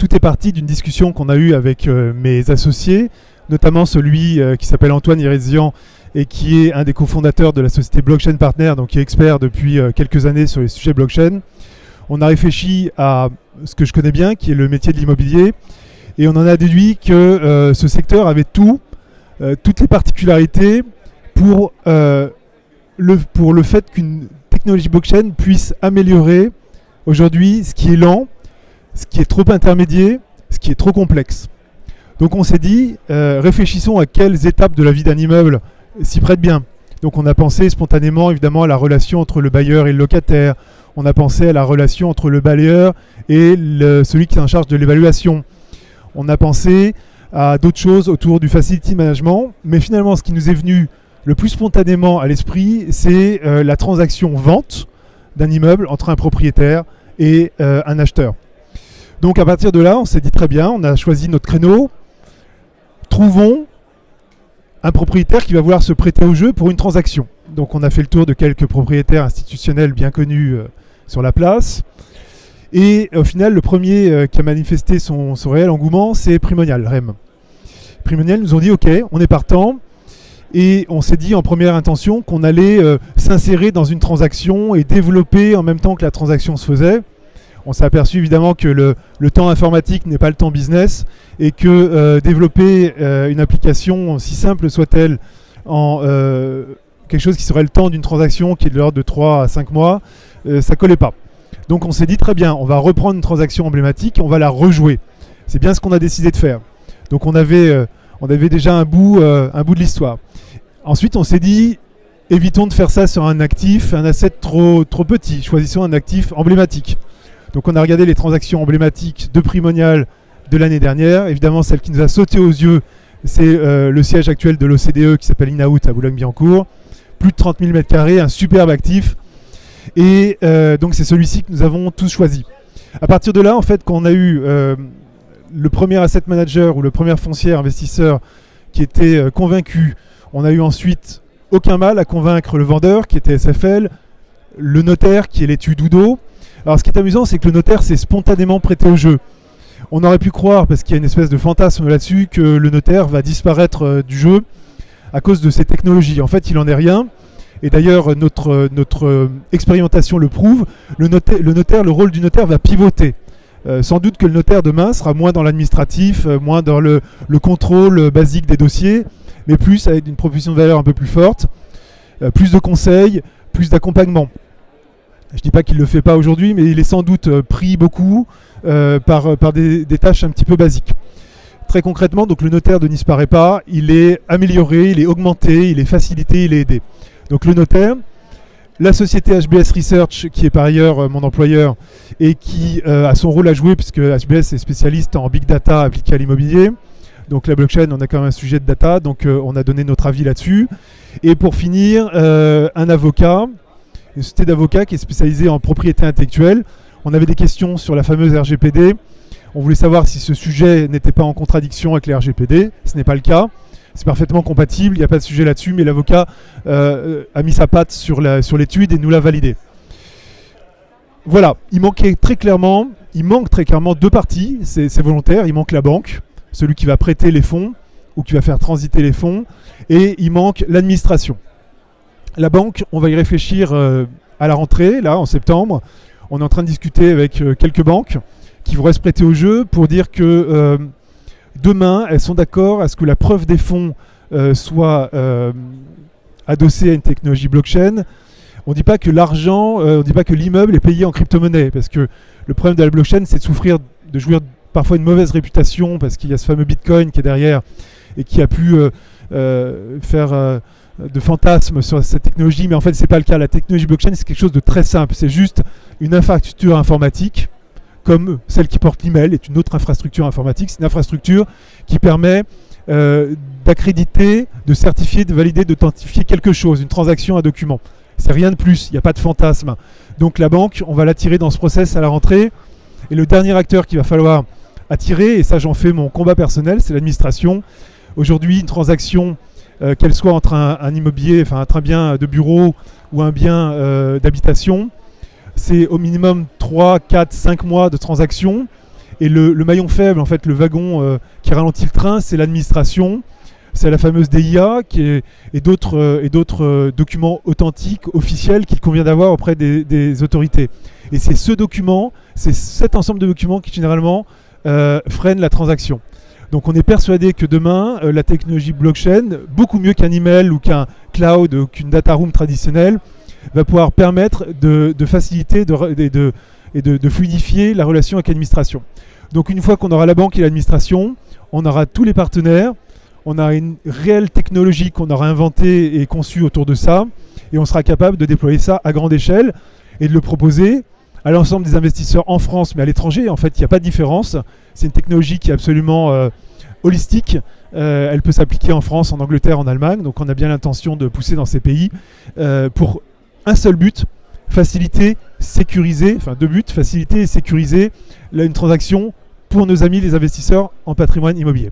tout est parti d'une discussion qu'on a eue avec mes associés, notamment celui qui s'appelle Antoine Irézian et qui est un des cofondateurs de la société Blockchain Partner, donc qui est expert depuis quelques années sur les sujets blockchain. On a réfléchi à ce que je connais bien, qui est le métier de l'immobilier, et on en a déduit que ce secteur avait toutes les particularités pour le fait qu'une technologie blockchain puisse améliorer aujourd'hui ce qui est lent, ce qui est trop intermédiaire, ce qui est trop complexe. Donc on s'est dit, réfléchissons à quelles étapes de la vie d'un immeuble s'y prêtent bien. Donc on a pensé spontanément évidemment à la relation entre le bailleur et le locataire. On a pensé à la relation entre le bailleur et celui qui est en charge de l'évaluation. On a pensé à d'autres choses autour du facility management. Mais finalement, ce qui nous est venu le plus spontanément à l'esprit, c'est la transaction vente d'un immeuble entre un propriétaire et un acheteur. Donc à partir de là, on s'est dit très bien, on a choisi notre créneau. Trouvons un propriétaire qui va vouloir se prêter au jeu pour une transaction. Donc on a fait le tour de quelques propriétaires institutionnels bien connus sur la place. Et au final, le premier qui a manifesté son réel engouement, c'est Primonial, REM. Primonial nous ont dit, ok, on est partant. Et on s'est dit en première intention qu'on allait s'insérer dans une transaction et développer en même temps que la transaction se faisait. On s'est aperçu évidemment que le temps informatique n'est pas le temps business et que développer une application, aussi simple soit-elle, en quelque chose qui serait le temps d'une transaction qui est de l'ordre de 3 à 5 mois, ça ne collait pas. Donc on s'est dit très bien, on va reprendre une transaction emblématique et on va la rejouer. C'est bien ce qu'on a décidé de faire. Donc on avait déjà un bout de l'histoire. Ensuite on s'est dit, évitons de faire ça sur un actif, un asset trop petit, choisissons un actif emblématique. Donc on a regardé les transactions emblématiques de Primonial de l'année dernière. Évidemment, celle qui nous a sauté aux yeux, c'est le siège actuel de l'OCDE qui s'appelle Inaout à Boulogne-Billancourt. Plus de 30 000 m², un superbe actif. Et donc c'est celui-ci que nous avons tous choisi. À partir de là, en fait, quand on a eu le premier asset manager ou le premier foncier investisseur qui était convaincu, on a eu ensuite aucun mal à convaincre le vendeur qui était SFL, le notaire qui est l'étude Udo. Alors ce qui est amusant, c'est que le notaire s'est spontanément prêté au jeu. On aurait pu croire, parce qu'il y a une espèce de fantasme là-dessus, que le notaire va disparaître du jeu à cause de ces technologies. En fait, il n'en est rien. Et d'ailleurs, notre expérimentation le prouve. Le rôle du notaire va pivoter. Sans doute que le notaire demain sera moins dans l'administratif, moins dans le contrôle basique des dossiers, mais plus avec une proposition de valeur un peu plus forte, plus de conseils, plus d'accompagnement. Je ne dis pas qu'il ne le fait pas aujourd'hui, mais il est sans doute pris beaucoup par des tâches un petit peu basiques. Très concrètement, donc le notaire ne disparaît pas, il est amélioré, il est augmenté, il est facilité, il est aidé. Donc le notaire, la société HBS Research, qui est par ailleurs mon employeur et qui a son rôle à jouer, puisque HBS est spécialiste en big data appliqué à l'immobilier. Donc la blockchain, on a quand même un sujet de data, donc on a donné notre avis là-dessus. Et pour finir, un avocat, une société d'avocats qui est spécialisée en propriété intellectuelle. On avait des questions sur la fameuse RGPD. On voulait savoir si ce sujet n'était pas en contradiction avec les RGPD. Ce n'est pas le cas. C'est parfaitement compatible. Il n'y a pas de sujet là-dessus. Mais l'avocat a mis sa patte sur l'étude et nous l'a validé. Voilà. Il manque très clairement deux parties. C'est volontaire. Il manque la banque, celui qui va prêter les fonds ou qui va faire transiter les fonds. Et il manque l'administration. La banque, on va y réfléchir à la rentrée, là, en septembre. On est en train de discuter avec quelques banques qui voudraient se prêter au jeu pour dire que demain, elles sont d'accord à ce que la preuve des fonds soit adossée à une technologie blockchain. On ne dit pas que l'argent, on ne dit pas que l'immeuble est payé en crypto-monnaie, parce que le problème de la blockchain, c'est de jouir parfois une mauvaise réputation, parce qu'il y a ce fameux Bitcoin qui est derrière et qui a pu faire de fantasmes sur cette technologie, mais en fait c'est pas le cas. La technologie blockchain, c'est quelque chose de très simple, c'est juste une infrastructure informatique comme celle qui porte l'email est une autre infrastructure informatique. C'est une infrastructure qui permet d'accréditer, de certifier, de valider, d'authentifier quelque chose, une transaction, un document. C'est rien de plus, il n'y a pas de fantasme. Donc la banque, on va l'attirer dans ce process à la rentrée, et le dernier acteur qu'il va falloir attirer, et ça j'en fais mon combat personnel, c'est l'administration. Aujourd'hui, une transaction qu'elle soit entre un immobilier, enfin un bien de bureau ou un bien d'habitation, c'est au minimum 3, 4, 5 mois de transaction. Et le maillon faible, en fait, le wagon qui ralentit le train, c'est l'administration, c'est la fameuse DIA et d'autres documents authentiques, officiels, qu'il convient d'avoir auprès des autorités. Et c'est ce document, c'est cet ensemble de documents qui généralement freine la transaction. Donc on est persuadé que demain, la technologie blockchain, beaucoup mieux qu'un email ou qu'un cloud ou qu'une data room traditionnelle, va pouvoir permettre de faciliter et de fluidifier la relation avec l'administration. Donc une fois qu'on aura la banque et l'administration, on aura tous les partenaires, on a une réelle technologie qu'on aura inventée et conçue autour de ça, et on sera capable de déployer ça à grande échelle et de le proposer à l'ensemble des investisseurs en France, mais à l'étranger. En fait, il n'y a pas de différence. C'est une technologie qui est absolument holistique. Elle peut s'appliquer en France, en Angleterre, en Allemagne. Donc on a bien l'intention de pousser dans ces pays pour un seul but, faciliter, sécuriser, enfin deux buts, faciliter et sécuriser une transaction pour nos amis les investisseurs en patrimoine immobilier.